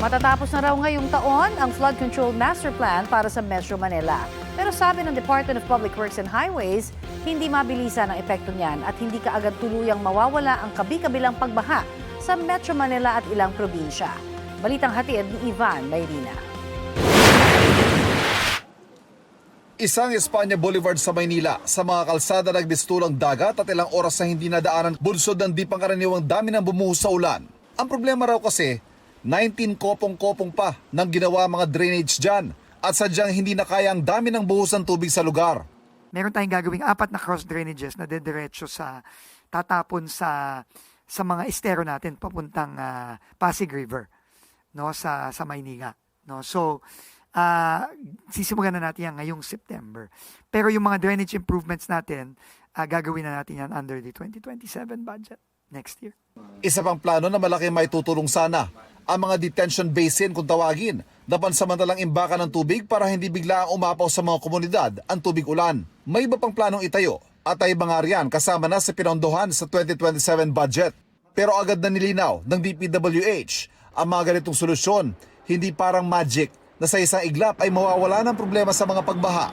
Matatapos na raw ngayong taon ang Flood Control Master Plan para sa Metro Manila. Pero sabi ng Department of Public Works and Highways, hindi mabilisan ang epekto niyan at hindi kaagad tuluyang mawawala ang kabi-kabilang pagbaha sa Metro Manila at ilang probinsya. Balitang hatid ni Ivan Mayrina. Isang Espanya Boulevard sa Maynila, sa mga kalsada nagbistulang dagat at ilang oras na hindi nadaanan bunsod ng di pangkaraniwang dami ng bumuhos sa ulan. Ang problema raw kasi, 19 kopong-kopong pa nang ginawa mga drainage dyan at sadyang hindi na kaya ang dami ng buhos ng tubig sa lugar. Meron tayong gagawing 4 na cross drainages na dediretso sa tatapon sa mga estero natin papuntang Pasig River, no, sa Maynila, no. So sisimulan na natin yan ngayong September. Pero yung mga drainage improvements natin, gagawin na natin yan under the 2027 budget next year. Isa pang plano na malaki may tutulong sana ang mga detention basin kung tawagin na pansamantalang imbakan ng tubig para hindi bigla ang umapaw sa mga komunidad ang tubig ulan. May iba pang planong itayo at ay mga riyan kasama na sa pinondohan sa 2027 budget. Pero agad na nilinaw ng DPWH ang mga ganitong solusyon, hindi parang magic na sa isang iglap ay mawawala ng problema sa mga pagbaha.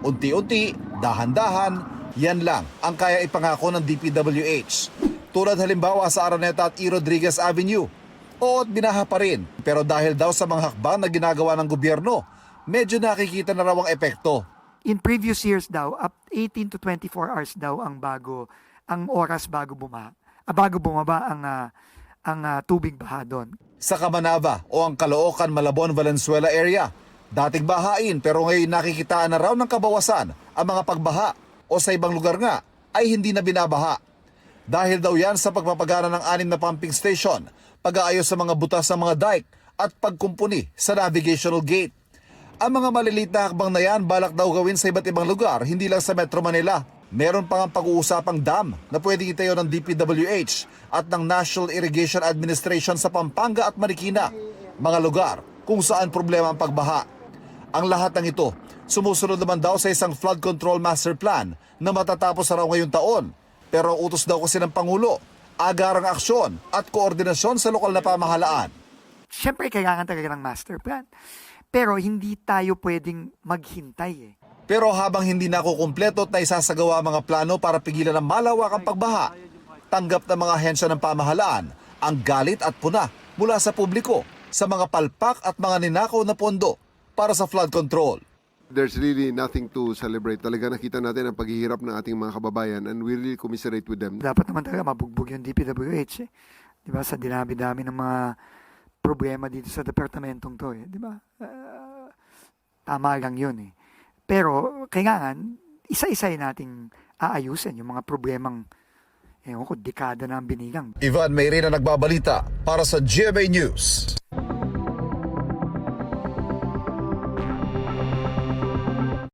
Unti-unti, dahan-dahan, yan lang ang kaya ipangako ng DPWH. Tulad halimbawa sa Araneta at E. Rodriguez Avenue. Oo, at binaha pa rin. Pero dahil daw sa mga hakbang na ginagawa ng gobyerno, medyo nakikita na raw ang epekto. In previous years daw, up 18 to 24 hours daw ang oras bago bumaba ang tubig baha doon. Sa Camanava o ang Caloocan, Malabon, Valenzuela area, dating bahain pero ngayon nakikitaan na raw ng kabawasan ang mga pagbaha o sa ibang lugar nga ay hindi na binabaha. Dahil daw yan sa pagpapagana ng 6 na pumping station, pag-aayos sa mga butas ng mga dike at pagkumpuni sa navigational gate. Ang mga maliliit na hakbang na yan balak daw gawin sa iba't ibang lugar, hindi lang sa Metro Manila. Meron pang ang pag-uusapang dam na pwedeng itayo ng DPWH at ng National Irrigation Administration sa Pampanga at Marikina, mga lugar kung saan problema ang pagbaha. Ang lahat ng ito, sumusunod naman daw sa isang flood control master plan na matatapos na raw ngayong taon. Pero ang utos daw kasi ng Pangulo, agarang aksyon at koordinasyon sa lokal na pamahalaan. Siyempre, kailangan talaga ng master plan. Pero hindi tayo pwedeng maghintay eh. Pero habang hindi nakukumpleto at naisasagawa ang mga plano para pigilan ang malawakang pagbaha, tanggap ng mga ahensya ng pamahalaan ang galit at puna mula sa publiko sa mga palpak at mga ninakaw na pondo para sa flood control. There's really nothing to celebrate. Talaga nakita natin ang paghihirap ng ating mga kababayan and we really commiserate with them. Dapat naman talaga mabugbog yung DPWH eh. Di ba? Sa dinami-dami ng mga problema dito sa departamentong to eh. Di ba? Tama lang yun eh. Pero kailangan, isa-isay nating aayusin yung mga problemang dekada na ang binilang. Ivan Mayrina nagbabalita para sa GMA News.